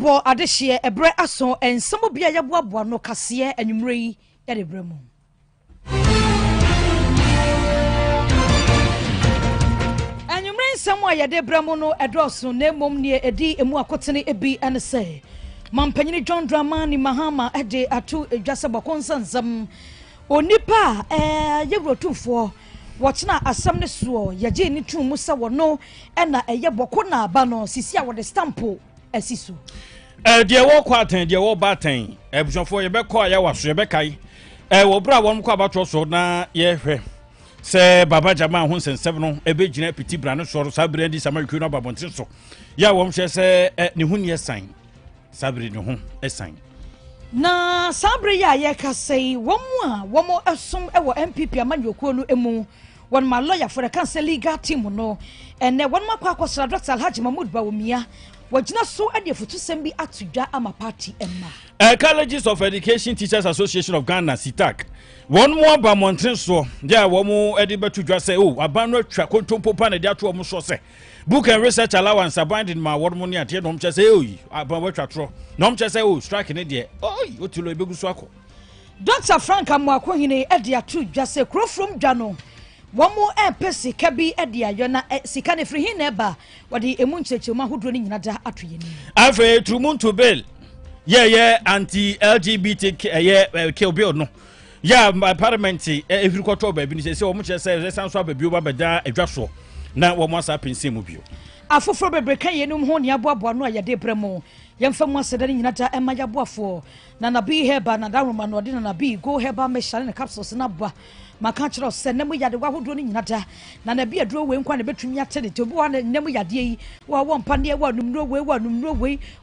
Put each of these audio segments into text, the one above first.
Yabo adehye ebre aso ensemo bia yeboaboa no kase anwumre yi yade bremu. Anwumre nsemo a yade bremu no edoso na emom ne edi emu akotene ebi ene se mampanyini John Dramani Mahama ede atu edwase bokonsansam onipa yewrotufo watchna asam ne so yaje ni tumu sa wono ena eyeboko na aba no sisi a wode stampo asiso de wo kwaten de wo baten ebushofo ye be ko ya waso ye be kai wo bra won ko abato so na ye hwe se baba jama ho sensem no ebe gina piti bra no so sabre di samarku no babonte so ya wo mhwe se ne hu ne san sabre ne hu esan na sabre ya ye kasei womo esom ewo MPP amanyokuo no emu one my lawyer for the council legal team no ene one ma kwa kwasra Dr. Alhaji Mahmoud Bawumia wajina so adefutu sembi atudwa ama party emma Colleges of Education Teachers Association of Ghana SITAC one more ba montren so dia wo mu edibetudwa say abano twa kontompo pa na dia to mo so say book and research allowance abandon ma word money atie no mche say aban watwa tro no mche say strike ne de otulo ebeguso akọ Dr. Frank Amwako hine ede atudwa say krofrom dwa no womo empesi kabi ede ayo na sika ne free hin eba wode emu nchechema hodo ni nyina da atoye ni afa trumuntu bill anti LGBT kill bill no parliament every quarter ba bi ni say wo mo che say sanso ababi oba beda adwaso na wo mo asa pensi mu bio afoforo bebre kan yenum ho ne aboaboa no ayade bremo yemfa mu aseda ni nyina da ema yaboafo na bi heba na da roma no de na bi go heba me share ne capsules na boa maka chiro se nemu yade wa hodo ni nyina da na bi aduro we nkwa ne betumi ate de tobi wa nemu yade yi wa wo mpa ne wa numro we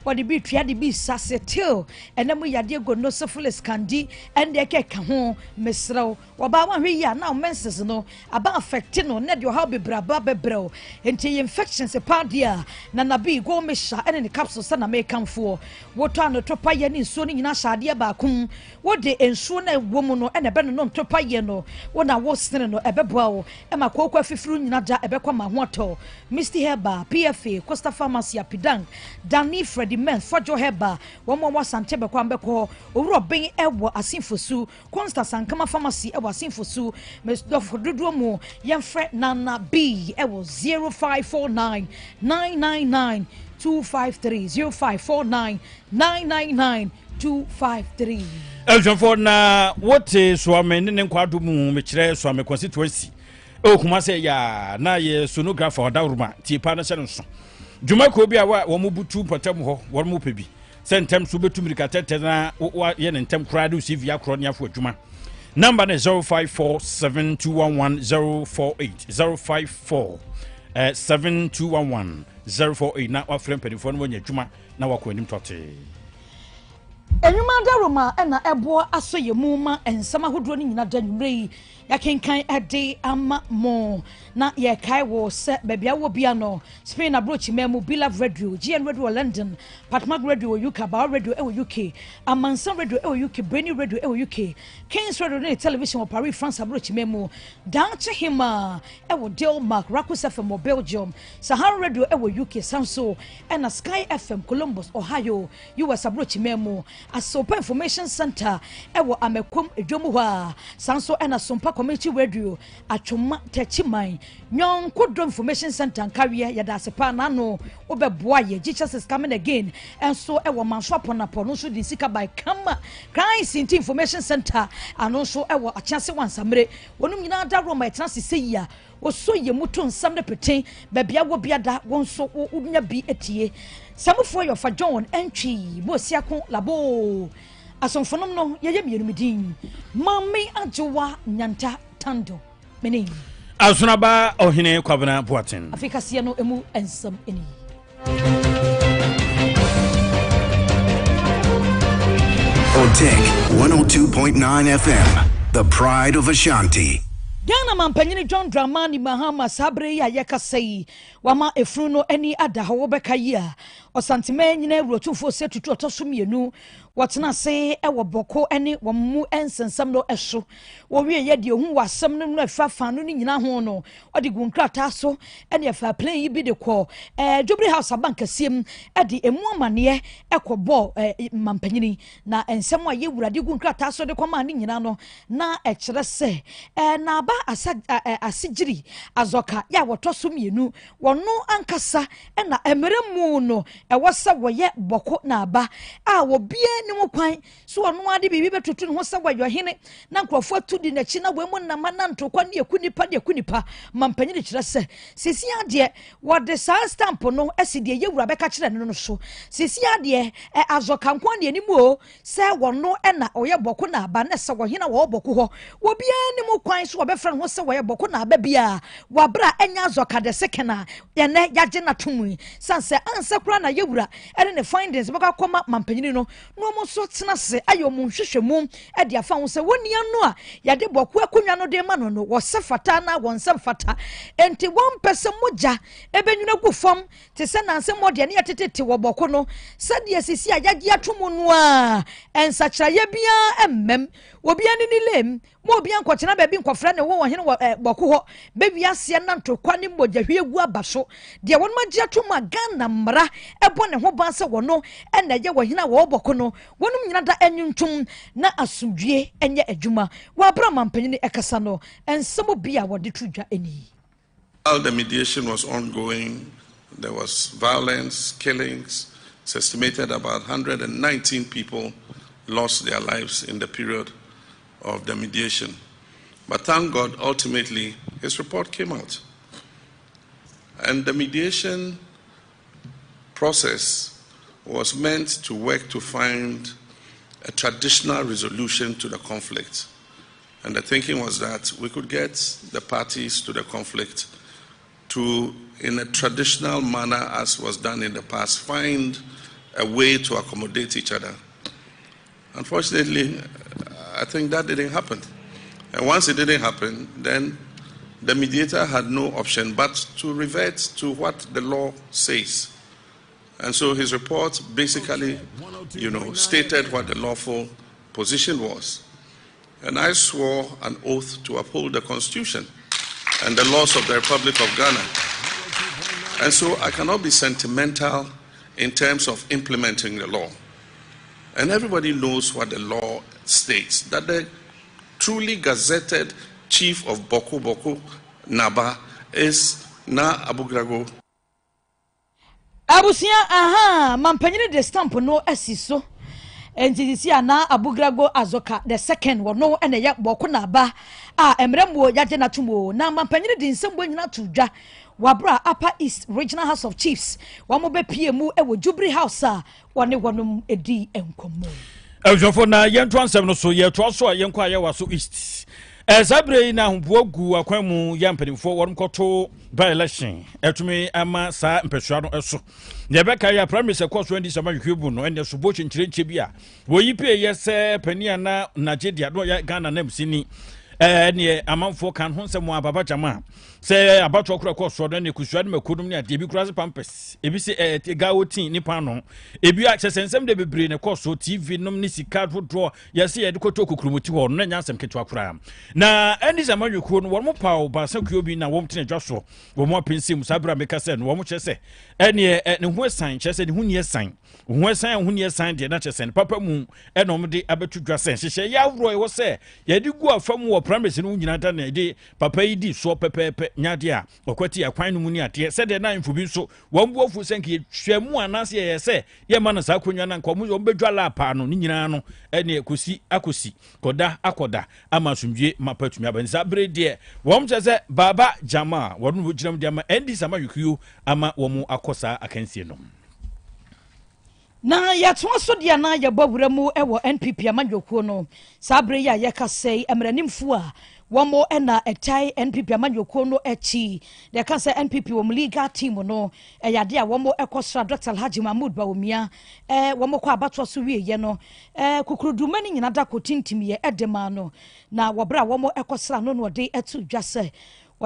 wa de bi twa de bi sasetil enemu yade go no syphilis kandi ende keka ho mesrew wa ba wa hwe ya na menses no aba affect no ne de how bebraba bebrel enti infections e padia na bi go me sha ene ne capsules na me kanfo wo to an topa ye ni nsuo ni nyina shade ba kum wo de ensuo na wo mu no ene be no topa ye no wona wo sene no ebeboa wo ema kokwa fifuru nyina da ebekwa ma ho to Mr. Heba PFA Costa Pharmacy Apidang Dani Freddy Men Fojo Heba womo wasante bekwa mbekọ owuro ben ewo asinfosu Consta Sankama Pharmacy ewo asinfosu mesdof dodo mu yemfre Nana B ewo 0549 999 253 0549 999 253 Eljonfo na wote swame ne nkwado mu mekire swame constituency kuma se ya na ye sonographer odawruma tipa na hyɛ nso dwuma ko bi a wo mu butu patam ho wo mu pebi sentem so betumiri katete na ye ne ntem kra do CV akro ne afo adwuma number ne 0547211048 054 na wa frem pedifo no nya adwuma na wakọ anim tote Enyuma daroma ena ebo asoye muma ensama hodro ni nyina da nwumre ya kenkan ade ama mo na ye kai wo se bebia wo bia no Spain abroach memu Bilab Radio GN Radio London Patmag Radio UK Ba Radio UK Amansan Radio UK Breni Radio UK Kings Radio ne television of Paris France abroach memu Danche Hima ewo Denmark Rakus FM Belgium Sahara Radio UK Samso ena Sky FM Columbus Ohio US abroach memu Asopa Information Center ewo amekom edwomu ha sanso ena sompa community radio atwoma tachiman nyon kodro information center nkawie yada asepa na no obeboa ye Jesus is coming again enso ewo manswapo na pono so di sika by kama Christ information center anonso ewo akyase wansamre wonum nyina da roma etrase seya woso ye mutu nsam de peten babia wo biada wonso unya bi etie samufo yo fa John entry bo siako labo asomfonom no ye mienumidin mami ajowa nyanta tando meni asunaba ohine kwabena boaten Afrika sia no emu ensam eni Otec 102.9 FM, the pride of Ashanti. Ghana mampanyini John Dramani Mahama sabre ya yakasei wama efruno eni adaho beka ya osantime nyina ewurotufo se tutu otoso mienu wotena se ewo boko ene womu ensensam no eso wo wie ye de hu wasam no no afafa no nyina ho no odi gunkrata so ene afa plan yi bi de ko Jubilee House bank asiem edi emu amane ekobo mampanyini na ensem a ye wurade gunkrata so de koma ne nyina no na ekire se na ba asigiri azoka ya wotoso mienu wono ankasa na emeremu no ewose woye boko na aba a wo bie ni mo kwan so wono ade bibi betutu no se woyo hene na nkrofo atudi na chi na wemu na mananto kwa ne ekunipa mampanyini kire se sisi ade wode sa stamp no aside ye wura beka kire no so sisi ade azoka nkwa ne ni mo se wono na oye boko na aba na se wo hene wo boko ho wo bie ni mo kwan so wobefra no se woye boko na aba bia wabra enya azoka de sekena ene yaje na tumu sanse anse kura na yewura ene ne findings baka koma mampanyini no no mo so tena se ayo mo hwehwemu e de afa ho se woni anu a yade boku akonwa no de ma no no wo se fata na won se fata enti won pese moja ebenwuna gu fam te se nanse mode ne yetete wo boku no se de sisi a yage atomu no a ensachira ye bia emmem obi ani ni lem mo obi ankwachena ba bi nkwafra ne wo hene boku ho bebi ase na ntokwa ne moja hwegu abaso de won magia atomu Ghana mra ebo ne ho ban se wono ena ye wo hene wo boku no wonum nyina da anyuntum na asudwie enye adwuma wa bra mampanyini ekasa no ensemo bia wode tudwa eni. While the mediation was ongoing, there was violence, killings. It's estimated about 119 people lost their lives in the period of the mediation. But thank God, ultimately, his report came out. And the mediation process was meant to work to find a traditional resolution to the conflict. And the thinking was that we could get the parties to the conflict to, in a traditional manner as was done in the past, find a way to accommodate each other. Unfortunately, I think that didn't happen. And once it didn't happen, then the mediator had no option but to revert to what the law says. And so his report basically, stated what the lawful position was. And I swore an oath to uphold the Constitution and the laws of the Republic of Ghana. And so I cannot be sentimental in terms of implementing the law. And everybody knows what the law states, that the truly gazetted chief of Boko Boko Naba is Na Abugrago. Abusia, mampanyini de stamp no asiso. Enti na Abugrago Azoka the second wo no ene ya Boko Naba emremu yaje na tumo na mampanyini de nsembo nyina tudwa wabra Upper East Regional House of Chiefs wamo be PMU ewo Jubilee House wone wonum edi enkomo. Ejofo na yento ansem no so yeto so yenko ayewa so East. Ezabre na hubogu akwamu ya mpanimfo worumkoto by election etumi ama sa mpesua no eso nebeka ya promise course when this amahwebu no ene subo chenchirenche bia wo yipe yese pania na Nigeria do ya Ghana na msini ne amanfo kan ho nsem ababa jama se abato okura course no ne kusua ne makodum ne ade bi kura pampers ebi se gawotin nipa no ebi a chesensem de bebre ne course TV nom ne sika dodo yese ye de koto okukrumuti ho no nya nsem ketwa kura na eni zamanyuko no wormo pawo ba sakuo bi na wom tene dwaso wom apensim sabra meka se no wom chese ene ne ho san chese ne ho nie san ho nie san de na chese papa mu enom de abetu dwase hyehyɛ ya wro wo se ye de gu afam wo promise no nyina da na de papa yi di so pepepe nyade a okwati akwan no mu ni ade se de na info bi so wom bofu senke hwemu anase ye se ye ma na sa konwa na nko mu bedwala apa no ni nyina no ene akosi koda akoda ama sumdwe mapatumi abanza brede wom chese baba jama wonu wogiram de ama endi sama yukuyu ama womu akosa akansie no na yatwa so dia na ye bawura mu ewo NPP amanjokuo no sabre ya ye kasei emranimfu a womo ena etai NPP amanjokuo no echi de kan say NPP wo legal team no yade a womo ekosra Dr. Haji Mahmoud Bawumia womo kwa abatwa so wie ye no kukuruduma ni nyina da kotintimi ye edema no na wobra womo ekosra no no de etu dwase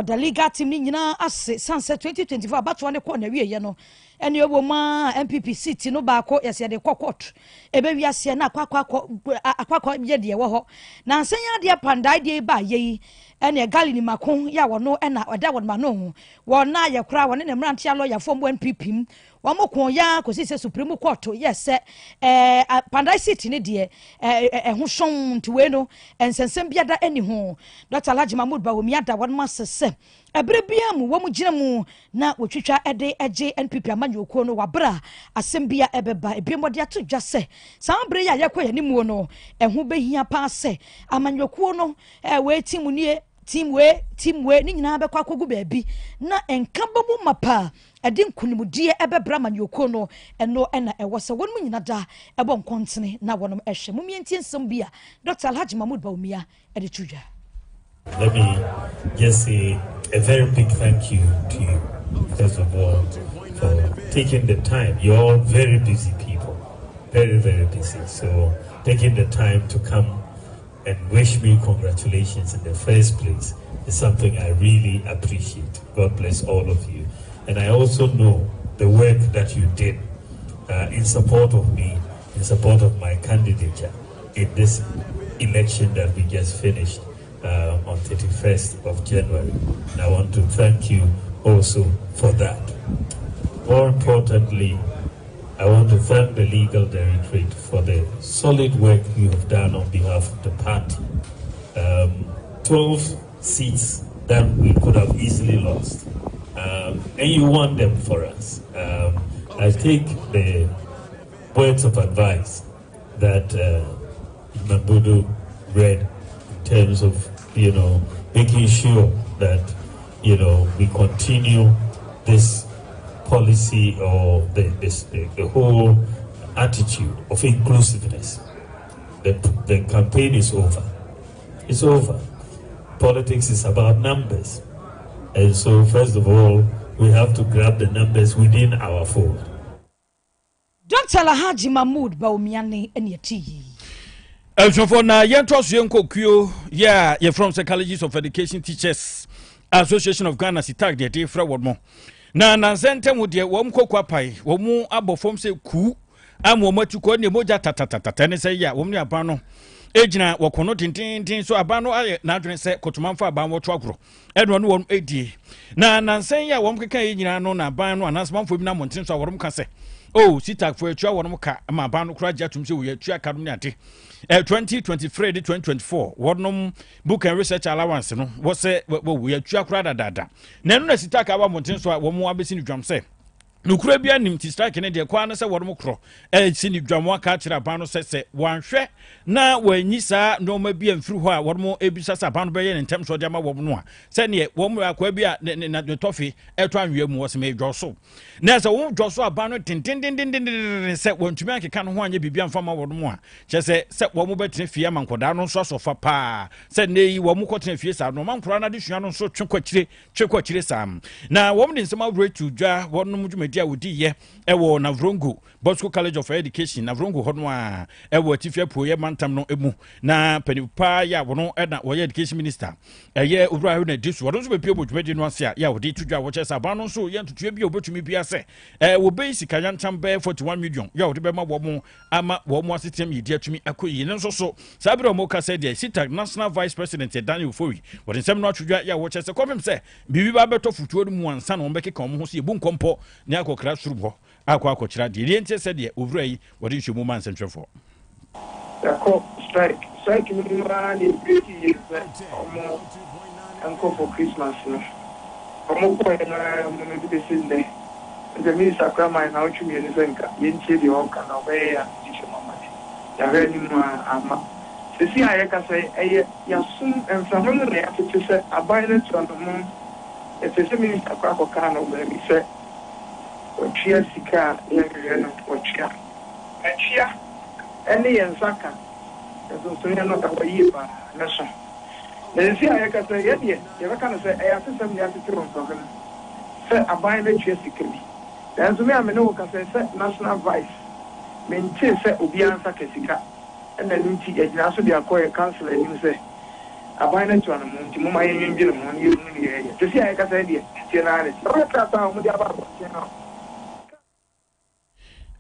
the legal team ni nyina ase sunset 2024 abato ne ko na wie ye no ene obo ma MPP seat no ba ko yese de kokot ebe wi ase na akwakwa ye de wo ho na nsanya de pandai de ba ye ene gali ni makon ya wono ena oda wonma no wo na ye kura woni ne mrantia lawyer from NPP wamokon ya ko sise Supreme Court yes pandai seat ni de ho hwon ntiwe no ensensem biada eni ho Dr. Alhaji Mahmood Bawumia da wonma sese ebre bia mu wo mu gina mu na wotwitwa ede eje NPP amanyoko no wabra asem bia ebeba ebiemode ato dwase sambre ya yekoye ni mu no eho behia pa se amanyoko no we team nie team we ni nyina bekwa kogu baabi na enkamba mu mapa ade nkunimudie ebebra amanyoko no eno ena ewose wonmu nyina da ebo nkontene na wonom ehwe mu mientie nsem bia Dr. Alhaji Mahmood Bawumia ede tudwa. Let me just say a very big thank you to you, first of all, for taking the time. You're all very busy people, very, very busy. So taking the time to come and wish me congratulations in the first place is something I really appreciate. God bless all of you. And I also know the work that you did in support of me, in support of my candidature in this election that we just finished. On 31st of January. And I want to thank you also for that. More importantly, I want to thank the Legal Directorate for the solid work you have done on behalf of the party. 12 seats that we could have easily lost. And you won them for us. I take the words of advice that Mabudu read in terms of making sure that, we continue this policy or the whole attitude of inclusiveness. The campaign is over. It's over. Politics is about numbers. And so, first of all, we have to grab the numbers within our fold. Dr. Alhaji Mahmood Bawumia ne eniati. For na yentos yenko kuo yeah from the Colleges of Education Teachers Association of Ghana sitak de dey fra wodmo na nansente mu de wom kokwa pai wom abofom se ku amomatuko ne moja tatatata ne se ya wom ne aban no ejina wokono tintintin so aban no aye na adwene se kotomanfo aban wo to agro eno no wom edie na nansen ya wom keka enyina no na aban no anansmanfo bi na montin so worom ka se oh sitak fo etua wonom ka ma aban no kura jatum se wo etua ka no ne ade 2023 to 2024 wodnom book and research allowance no wo se wo etua kura dada na no na sitak aba montin so wo mo abesi ni dwam se nukura bia nim ti strike ne de kwa na se wodom kro si ni dwam aka kira ban no se wanhwe na wanyi saa no ma bia mfiri ho a wodom ebisa sa ban no be ye ntem so de ma wom no a se ne wom akwa bia na tofi eto anwe mu wo se me dwoso na se wom dwoso aban no tintindindindin se wontumi akeka no ho anya bibia mfa ma wodom a che se wom betene fie ma nkoda no so fa pa se ne yi wom kotene fie sa no man kro na de hua no so twekwakyire sam na wom de nsema wure tu dwa wodom dia wodi ye ewo Navrongo Bosco College of Education Navrongo hono a ewo tifia poye mantam no emu na panipa ya wono na wo education minister eye obra ho na disu wono so be pie bodwedi no ase a ya wodi tudwa wo chesa ba no so ye ntutu bia obetumi bia se wo be sika yantam be 41 million ya wodi be ma wo mo ama wo mo asetem yidi atumi akoyi ne nso so sabiro mo ka se de sita national vice president Daniel Fowi wodi nsem no atudwa ya wo chesa kofem se bibi ba beto futuo mu ansa no mbeke kan mo ho se ebu nkompo ne akokra surubo akwa kira de ntie se de ovura yi wodi nhwemu man sentwefo yako strike ni ma ni beauty is omo anko for Christmas no omo ko na mo bi se de the minister kwama na ochumi ni senka yentie de onka na obe ya tisho mama ya re ni ma ama sisi aye ka se eye ya sum enfamo no ya tete se abai na tu no mo efese minister kwa ko kana obe se ochia sika ya no ochia achia ene yensaka ezo so ya no ta wayi ba na so na si aye ka se ye die ye ba kana se e asesem ya titiro so kana se abai na chia sika bi dan so me amene wo ka se national vice maintain se obi ansa ka sika ene nti e jina so dia ko e council ani se abandoned to an amount, Mama, you didn't want you to see. I can say,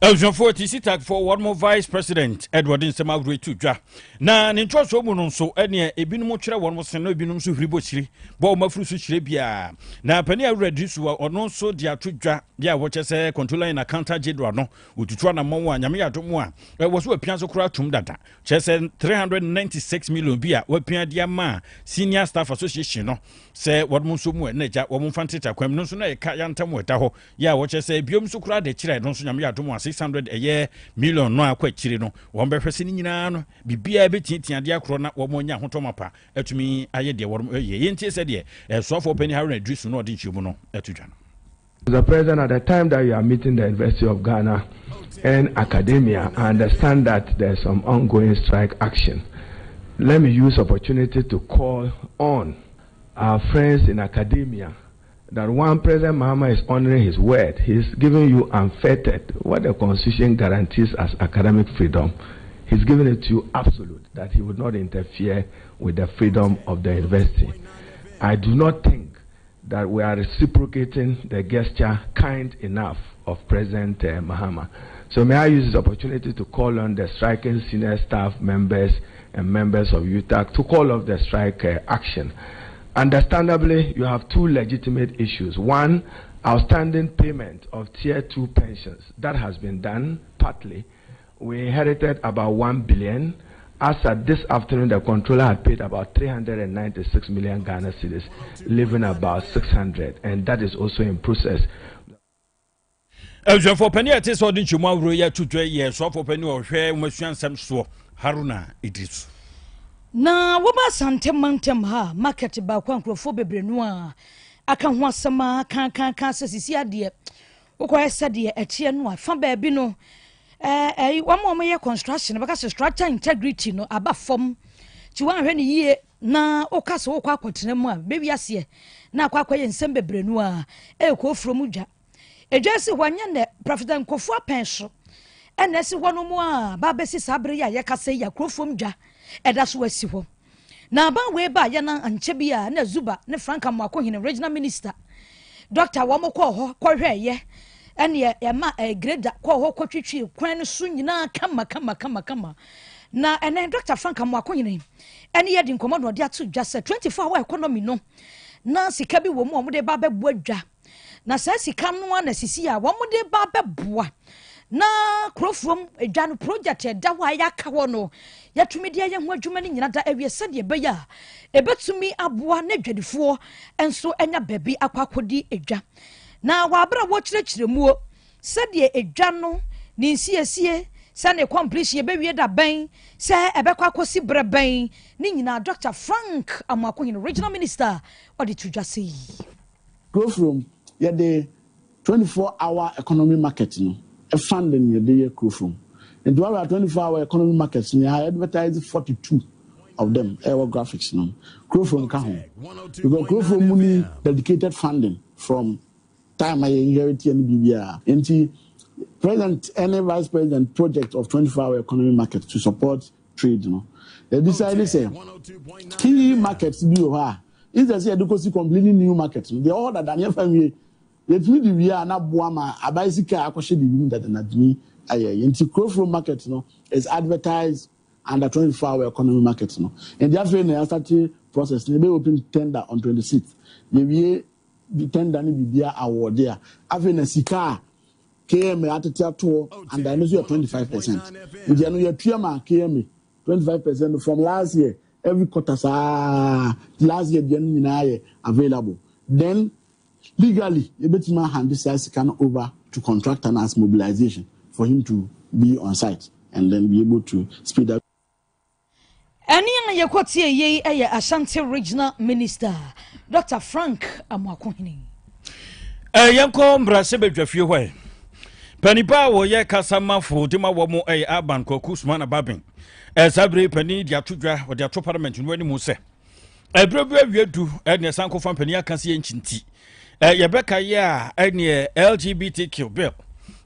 Eljon Sitak for one more vice president, Edward Insamagre to Dra. Na Nintra Somun so any a binumotra one was no binum so ribochiri, Boma Frusu Shrebia. Na Penia reduce or no so dia to Dra, ya watches a controller in a counter Jedwano, Utuana Moa, Yamia Domoa. There was a pianzo cratum data. Chess 396 million beer, Wapia Diama, Senior Staff Association. No, say what Musumu and Neja, or Mufantita, Quemnusuna, Kayantam Wetaho, ya watches a bium sukra de Chile, non Yamia Domoa. 600 a year million no akwachiri no wo be hwese ni nyina no bibia betitia de akro na wo monya hotomapa etumi aye de wo yentie se de so for penny Haruna Idris no odi nchimu no etudwa no. The president, at the time that you are meeting the University of Ghana and academia, I understand that there's some ongoing strike action. Let me use opportunity to call on our friends in academia that one President Mahama is honoring his word. He's giving you unfettered, what the Constitution guarantees as academic freedom. He's giving it to you absolute, that he would not interfere with the freedom of the university. I do not think that we are reciprocating the gesture kind enough of President Mahama. So may I use this opportunity to call on the striking senior staff members and members of UTAC to call off the strike action. Understandably, you have two legitimate issues. One, outstanding payment of Tier 2 pensions. That has been done partly. We inherited about 1 billion. As at this afternoon, the controller had paid about 396 million Ghana cedis, leaving about 600, and that is also in process. For penny at this audience, you might roll to 2 years, so for penny or share, Monsieur Sam so Haruna Idris. Na woba santem mantem ha market ba kwankrofo bebrenu a aka ho asama kan sisi ade wokoye sade etie no afa ba bi no wamo ye construction baka structure integrity no aba fom ti wan hwe ne yie na okase wokwa akotena mu a bebi ase na akwaye nsem bebrenu a ko from dwa ejesi hwanya ne president Kofu apenso enesi wono mu a ba besi sabre ya yekase ya krofom dwa edaso wasi ho na ba we ba ya na anche bia na Zuba ne Franka Mwako hine regional minister doctor wo mokọ ho kwohwe ye ene e ma greda kọ ho kwotwetwe kwan no so nyina kama na ene Dr. Franka Mwako hine ene ye di nkomo no de ato dwa se 24 hour economy no na sika bi wo mu o de ba bebu adwa na sa sika no na sisi a wo mu de ba beboa na krofrom adwa no project e da wa ya ka wo no yatumi de ye ho adwuma ni nyina da awie sade be ya ebetumi aboa na dwadifo enso enya baby akwakodi adwa na wa abra wo kyerɛkyerɛmuo sade adwa no ni nsiesie sane completion ye be wie da ben se ebekwa akosi breben ni nyina Dr. Frank Amwako hin regional minister odi tudwa sei krofrom ye de 24-hour economy market no funding ye de krofrom. And we have 24-hour economy markets. We have advertised 42 of them. Our graphics, no. Grow from Kahon. Because grow from money dedicated funding from time I inherited in BBR. And President and Vice President project of 24-hour economy market to support trade, no. They decided say, key markets be over. Is that say because completely new markets. They order than your family. Let me the we are not Buama. A bicycle actually the that and me. Into Crowflow market, no, is advertised under 24-hour economy market, no. And therefore, in the starting process, they open tender on 26th. Maybe the tender will be there award there. Having a Sika KM at the tour, and I know you are 25%. If you know your Tiama KM 25% from last year, every quarter, last year, the available. Then legally, you better hand this Sika over to contractor as mobilization for him to be on site and then be able to speed up. Any ye kwatie ye Ashanti regional minister Dr. Frank Amwako hine. Yanko mbrase bedwafie hwe. Panipa wo ye kasama fo de ma wo mo aban Kwaku Usman Ababin. Sabre pani dia tudwa wo dia to parliament no ani mu se. Ebrebu awiedu ene sanko fa pani aka se ye nchinti. Yebeka ye a ene LGBTQ bill.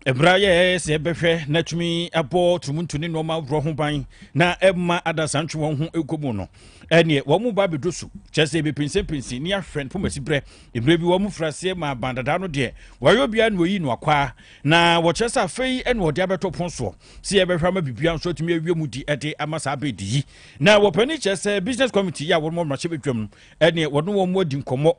Ebra ye se behwe na tumi abo tumuntu ne normal bro ho ban na emma adasantu won ho ekomu no ene wo mu ba bedosu chese be pinse ni ahwen pomasi bre ebre bi wo mu frase ma bandada no de wayo bia na oyi no akwa na wo chese afei ene wo de abeto ponso se ye behwe ma bibia nso tumi awie mu di ede amasa abedi na wo pani chese business committee ya wo mo mra che bedwam ene wo no wo mu adi nkomo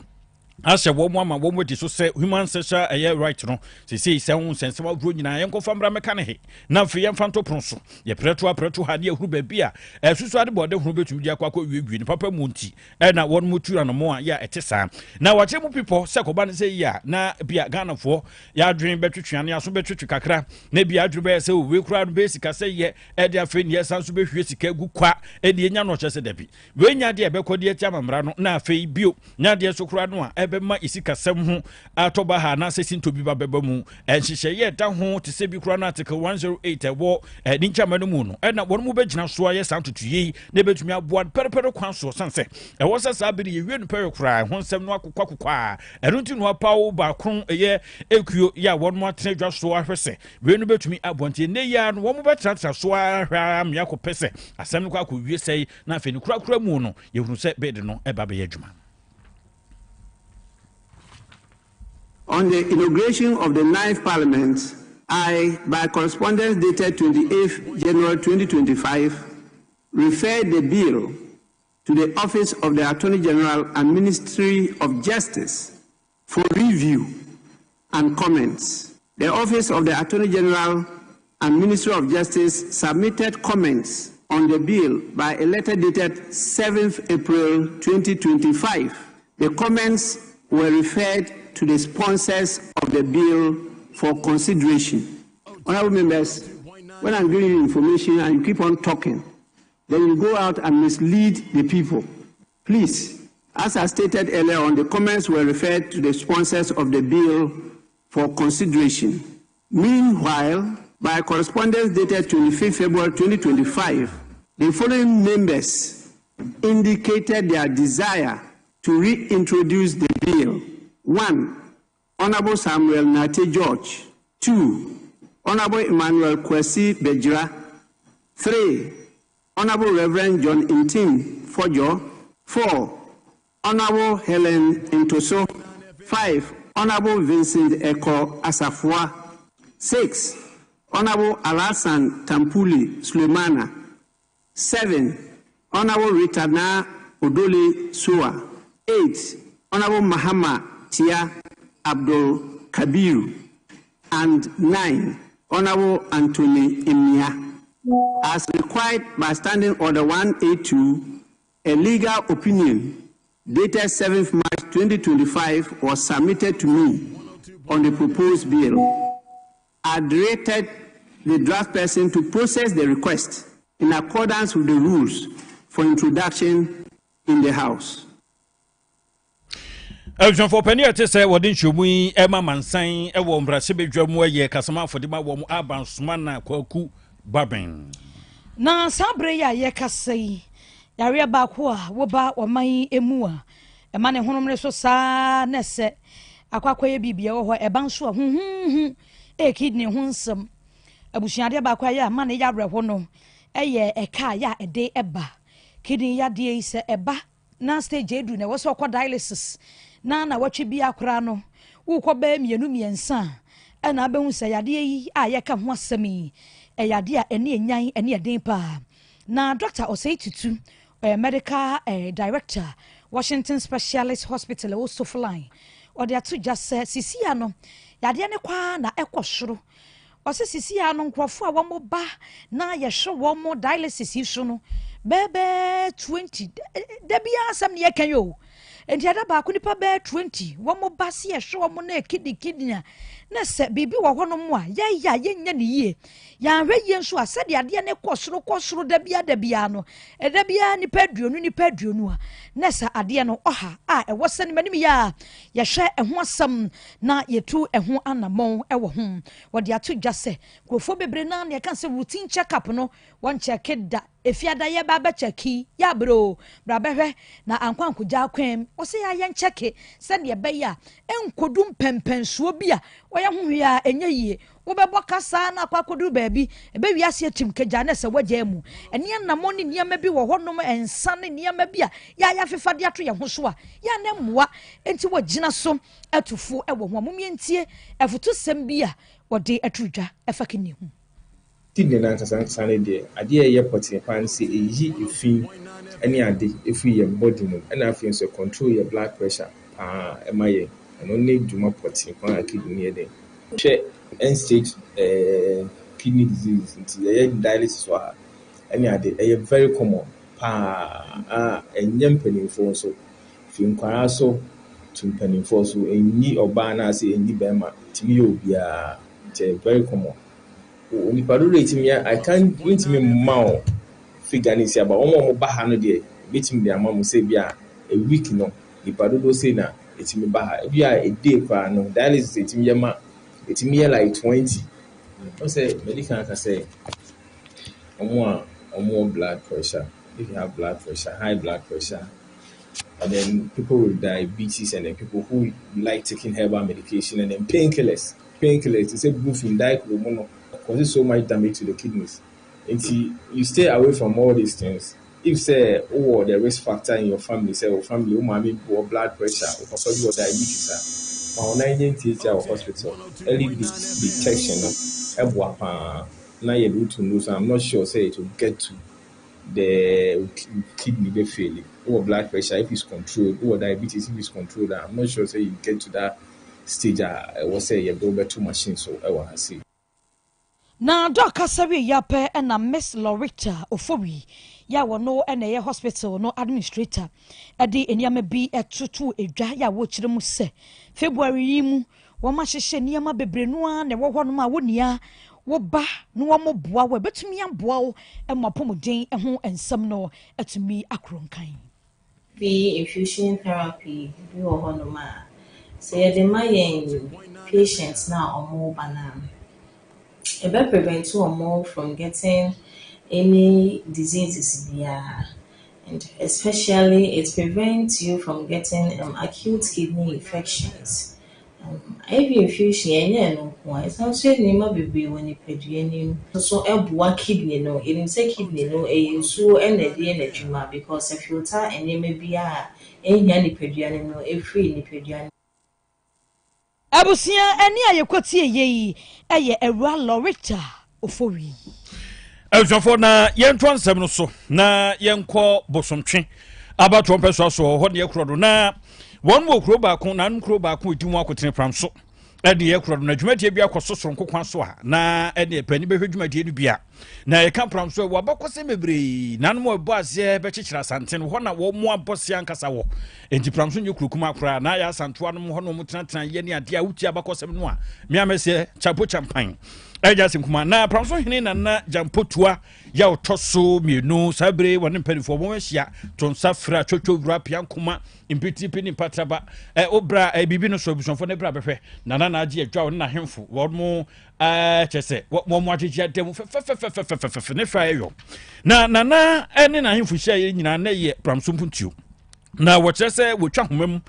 Asha woman woman so say human sexual right no say hu sensible bro nyina yen kofa mbra meka ne he na fe yen fanto pronso ye preto ha de ehuru ba bia esusu ade bode huru betumi dia kwakọ wiegwie ni papa munti na won mutu na mo a ya etesa na wache mu people se koba ne say ya na bia Ghana fo ya adwen betwetwe ane aso betwetwe kakra na bia adwen be say we kura no be sika say ye e de afi ne sanso be hwie sika gu kwa e de nya no chese dabi we nya de be kodi ati amamra no na afi bio nya de so kura no a bema isika sem ho atoba ha na sesinto bi ba beba mu enhihye ye da ho te se bi kura na article 108 ewo ni nchama no mu no na won mu begina so aye santotuye na betumi aboa perepere kwan so sanse ewo sasa biri ye wie no pere kura ho nsem no akokwa erunti no apawo ba kron eye ekuo ya won mu atene dwa so ahwese we no betumi abonte ne ya no won mu betratra so ahwa me akopese asem no kwa wie sei na afi ni kura mu no ye hunu se bed no eba be adwuma. On the inauguration of the 9th Parliament, I, by correspondence dated 28th January 2025, referred the bill to the Office of the Attorney General and Ministry of Justice for review and comments. The Office of the Attorney General and Ministry of Justice submitted comments on the bill by a letter dated 7th April 2025. The comments were referred to the sponsors of the bill for consideration. Honorable members, when I'm giving you information and you keep on talking, then you go out and mislead the people. Please, as I stated earlier on, the comments were referred to the sponsors of the bill for consideration. Meanwhile, by correspondence dated 25 February 2025, the following members indicated their desire to reintroduce the bill. 1. Honorable Samuel Nate George. 2. Honorable Emmanuel Kwesi Bejira. 3. Honorable Reverend John Intim Fojo. 4. Honorable Helen Intoso. 5. Honorable Vincent Eko Asafua. 6. Honorable Alasan Tampuli Sulemana. 7. Honorable Ritana Odole Sua. 8. Honorable Mahama Tia Abdul Kabiru. And 9. Honorable Anthony Emia. As required by Standing Order 182, a legal opinion dated 7th March 2025 was submitted to me on the proposed bill. I directed the draft person to process the request in accordance with the rules for introduction in the House. For penny to say what didn't you mean Emma Mansan, a woman, Brasibe Drum, ye Casama for the Mawam Aban Sumana, Kwaku, Babin. Na sabre ya yeka sei yare ba ko a wo ba o man emu a e ma ne honomre so sa na se akwakoye bibia wo ho e ban so e kidney ho nsam abusuade ba kwa ya ma ne ya brɛ ho no eye e ka ya e de eba kidney ya de ise eba na stage edu na wo so kɔ dialysis na watwe bi akora no wo kɔ ba mienu miensa e na abehu se yade yi a yeka ho asɛm yade a ene enyan ene eden pa na Dr. Osei Tutu medical director Washington Specialist Hospital also flying or they are to just say sisia no yade ne kwa na ekosoro o se sisia no nkrofo a wo mo ba na ye hwe wo mo dialysis iso no bebe 20 da bia asam ne yekan yo enti ada ba ko nipa be 20 wo mo ba se ye hwe wo mo na kidney na se bibi wo hono mo a ya nya ne yie ya hwe ye nso a se de ade ne kosoro da bia no da bia ni paduonu a na sa ade no oha a e wo se ne manim ya hwe ho asam na yetu ho anamon e wo ho wo de ato dwa se krofo bebre na ne kan se routine check up no won check da efiada ye ba cheki ya bro bra behwe na ankwanko ja kwem wo se ya yen cheki se ne be ya enkodum pempensuo bia wo ye ho ya enye yie wo bebo kasa na akwakodu baabi ebe wiase atim kagya na se wagya mu ene namo ne niam bi wo honom ensa ne niam bia ya fefade ato ye ho so a ya na mmoa enti wo gina so atufu ewo ho momientie efutu sem bia wo de atrudwa efakini hu tidne na nkasa ne de ade ye potin pan se eyi efi ene ade efi ye body no na afi so control your blood pressure emaye eno ne dwuma potin pan kidney de hwe end stage kidney disease nti ye dialysis wa ene ade very common enyem penifo so fi nkwara so tumpenifo so enyi oba na se enyi bema timi obia very common. When you rate me, I can't win to me mouth figure this about one bahano de beating their mom say be a week no. If I do say na it's me baha. If you are a day for no dialysis it's me it's me like 20. I say medical can say more blood pressure. If you have blood pressure, high blood pressure, and then people with diabetes and then people who like taking herbal medication and then painkillers. Painkillers, it's a boost in diet causes so much damage to the kidneys. And you stay away from all these things. If say, the risk factor in your family, say, family, or blood pressure, or diabetes, or 19 teacher or hospital, early detection, now you do to know. So I'm not sure, say, to get to the kidney failing, or blood pressure if it's controlled, or diabetes if it's controlled. I'm not sure, say, you get to that stage. I will say, you go back to machine, so I want to see. Na doka sabi yape na Miss Loretta Ofowi ya wono na ye hospital no administrator edi eniame bi etutu edwa ya wo kire mu se February yi mu wo ma hyehye niama bebrenu a na wo hono ma wonia wo ba no wo mo boa wo betumi amboa wo emapomuden ho ensam no atumi akronkan be infusion therapy bi wo hono ma say the mayen patients na omo banana it will prevent you or more from getting any diseases and especially it prevents you from getting acute kidney infections. If infusion, it's also name baby when you pay so a kidney no, it is a kidney no, a so energy because if you tell and you may be a any pediani no, a free pediani. Abusia eni ayekotie ye eye Ewura Loretta Ofowi Elsofo na yentwa nsem no so na yenko bosomtwe aba trompeso so ho ne ekrodo na won wo kro ba ko na nkro ba ko edimu akotene pram so edi ekrodo na dwumadie bia kososo nkokwan so a na edi pani behwe dwumadie no bia na ye kan pram so wo abakose mebre na no mo ebo ase be chichira santen ho na wo mo abose ankasa wo enti pram so nyukurukuma akra na ya santoa no ho no mutena ye ne ade a wuti abakosem no a me amese chapo champan eja sinkuma na pram so hene na jampotua ya otoso mienu sabre woni mpanifo mo hia tonsa fra twotwowura piankuma impiti pini patraba obra bibi no so busonfo ne bra behwe na age adwa wo na hemfo wo mo chese wo mo agege adem fe ne fra yo na ene na hemfo hia nyina na ye pram so mpuntuo na wachese wotwa homam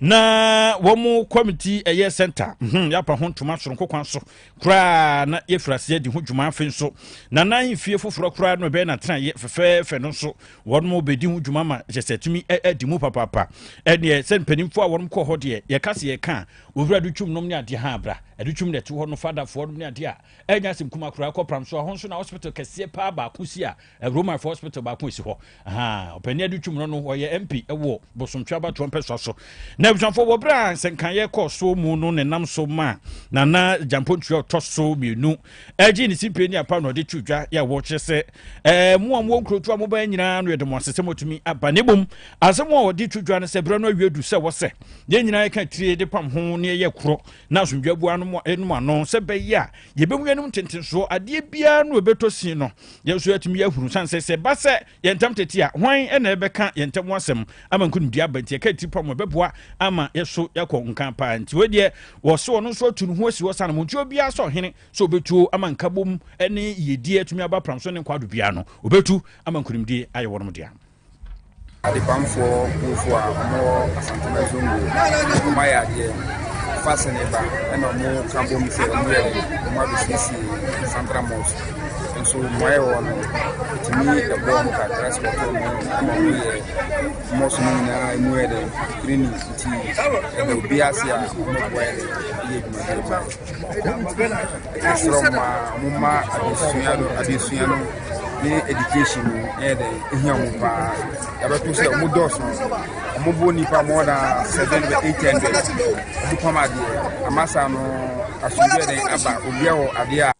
na womu committee eye center ya pa hontuma soronko kwan so kra na yefrase di ho dwuma afen so na nan fie foforo kra no be na tena ye fefe no so womu be di ho dwuma ma jese tumi edi mu papa ene sen panimfo a womu ko hode ye kase ye ka owura du twum nom ne ade ha bra ade twum de to ho no fada fo nom ne ade a enya sim kuma kra ko pram so ho so na hospital kase pa ba kusi a Roma hospital ba kusi ho opani ade twum no ho ye MP ewo bosomtwa ba trompeso so na busanfo wo bra senkan ye ko so mu no ne nam so ma na jampontwa to so mienu agi ni simpeni apa no de twudwa ya wo kyese mu amwo nkrotu amoba nyina no yedemo asese motumi abanebom asemo wo de twudwa ne se bra no awedu se wo se ye nyina ye ka tire de pam ho ne ye kro na asomdwa bu anu enum ano se be ya ye be muenum tentenso ade bia no ebetosi no ye so atumi ahuru sanse se ba se ye ntam tete a hwan e na ebeka ye ntam wasem ama nkunimdi abanti ka ti problem beboa ama yeso yakọ nkan pa nti we de wo so no so tunu ho asi wo sana mo nti obi aso hene so obetu ama nkabom ene yedie atumi aba pramso ne nkwado bia no obetu ama nkunimdi aye wonom dia adipamfo mfo a mo asantana zongo maya de faseneba ena mo kambom se mo mo abisisi central mosque so moye wono timi e bom ka transport mo ye mo so na mo ede green ti e do biasia mo boye ye ma so ma abisuano ni education ede ehia mo pa abeto se mo doso mo bo nipa more than 700-800 mo pama de amasa no asuje de aba obia wo ade a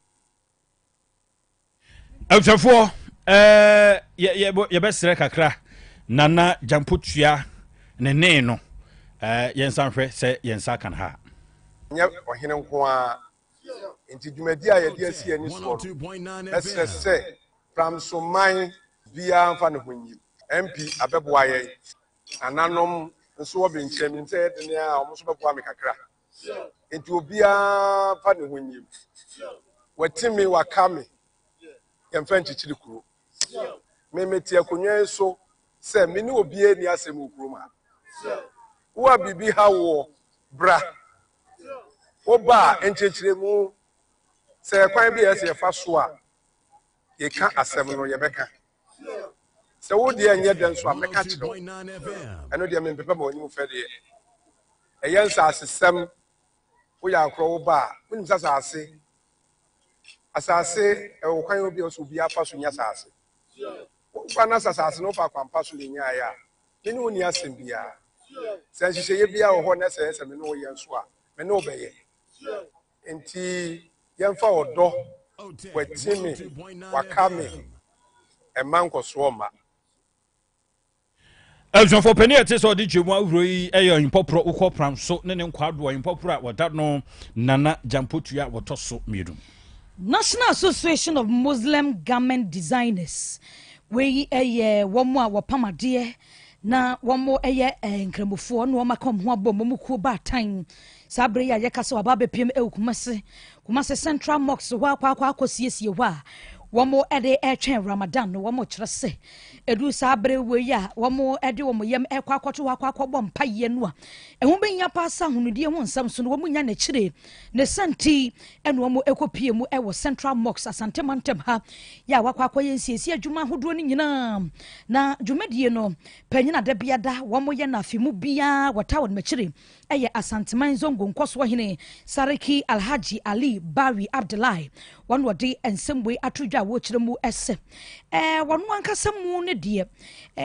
Outafo ye besere kakra nana jampotua ne no yensan hwe se yensa kan ha nya ohene nko a enti dwumadi a ye de asi ani so esse from soman via mfa ne honyi MP abeboa ye ananom nso obi nkyem nte de ne a omo so beboa me kakra enti obia mfa ne honyi watimi wakame yemfa nchichiri kuro memeti akonwa so se me ne obie ni asem okuro ma wo bibi ha wo bra oba enchichiri mu se kwan bi ese fa so a ye ka asem no ye beka se wo de anye den so ameka kiro eno de me pepa ma onyi mu fede eyensa asesem wo ya akro wo ba wonim asase e wo kwan obi oso obi afa so nya asase wo na asase no fa kwampa so le nya ya me ne woni asem bia se nhihye bia wo ho na se me no ye nso a me no obeye enti yemfa odo watimi wakame emanko so ma Eljon for penny at so di jemu awroi eyo impopro ukopram so ne nkwado impopro a woda no nana jampotua wotoso miedum National Association of Muslim Garment Designers we womo a wopamade na womo nkramofo no makom ho abom muku ba tan sabre ya yekasa waba bepiem kumase Central Mosque ho akwa akosiesie ho a womo etwen Ramadan no womo kyerese edu sabre we ya womo womo yem akwakoto akwa mpaye no a ehu benya pasa hunudie ho nsam so no womo nya na kyire ne santi eno womo ekopie mu wo Central Mosque asantemantem ha ya wakwa yensiesie adwuma hodo ni nyina na dwumadie no panyina da biada womo ye na afimu bia wata won makyire asanteman zongo nkoso hene Sariki Alhaji Ali Bari Abdullahi one wode ensemwe atudwa wo kyire mu ese wonu ankasa mu ne de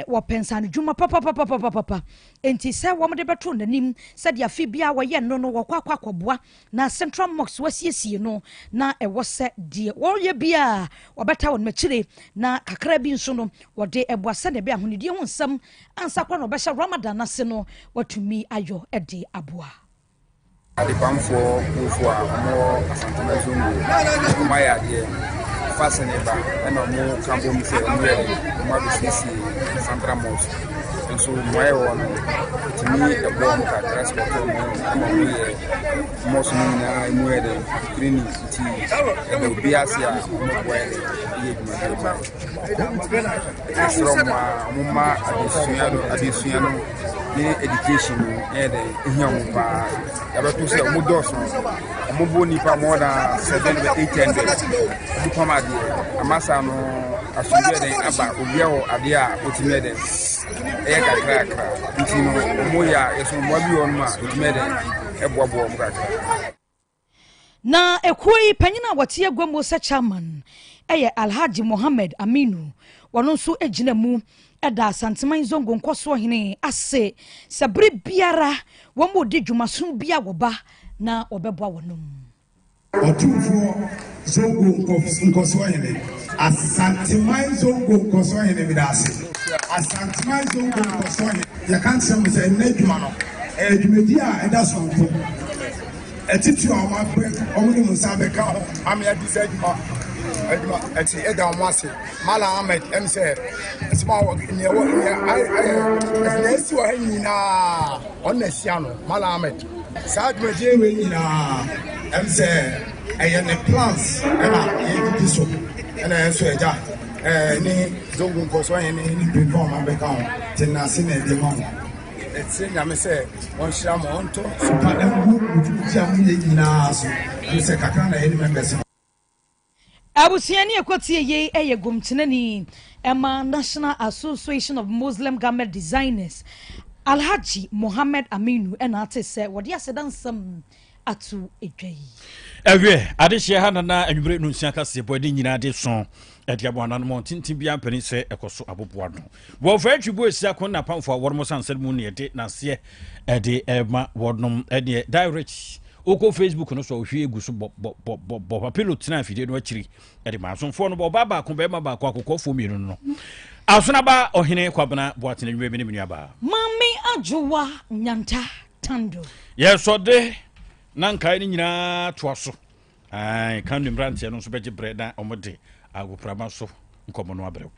wo pensane dwuma papa enti se wo mde beto nanim se de afi bia wo ye no wo kwakwakoboa na Central Mosque wasiesie no na ewo se de wo ye bia wo beta won makyire na kakra bi nso no wode eboase ne bia honidie ho nsam ansa kwa no be Ramadan ase no watumi ayo ede aboa adipamfo mfo a mo asantana zongo maya de faseneba ena mo kambom se mo abisisi central mosque so moye wono timi e bom ka transport mo ye mo so na mo ede green ti e do biasia mo boye ye ma so ma adisuano ni education ede ehia mo pa abeto se mo doso mo bo nipa more than 700-800 mo pama de amasa no asuje de aba obia wo ade a otimede kakra nti no mo ya yeso mo bi on ma otimede eboabo mo kakra na ekoi panyina wote agwamo se chairman Alhaji Mohammed Aminu wono nso egina mu eda santeman zongo nkoso hene ase sabre biara wo mo de dwumaso bia wo ba na obeboa wonom otumfo zongo nkoso hene asanteman zongo nkoso hene bidase asanteman zongo nkoso hene ya kan sem se na dwuma no dwumadi a eda sonto etitu a ma omuni musa beka am ya disa dwuma ati eda omase Mala Ahmed say small work in your nesi wa nyina onesiano Mala Ahmed sad meje we nyina say ne plans na ye so na enso eja ni zongo nkoso ni perform abeka ho tinase na de ho etsi nyame say on shira mo onto super dem gu jam ye nyina so se kakra na ye members Abusiani ekwotie ye eye gumtenani Emma National Association of Muslim Garment Designers Alhaji Mohammed Aminu enate se wodi asedan sam atu edwai ewe adehye ha na anwure no nsia kase bodi nyina de so ediabona no tintin bia mpani se ekoso aboboa no wo fa atwibo esia kon na pamfo wormo sansel mu ne de na se ede ema wodnom ede direct oko Facebook no so hwe egu so bo papilo tina afide no akiri ede ma asomfo no bo baba ko be ma ba ko akokofo mienu no asona ba ohene kwabena boatene nwe me ne menuaba mami ajowa nyanta tando yesode nankai ni nyina toaso ai kan nimrantie no so beje breda omode agoprama so nkomo no abrɛ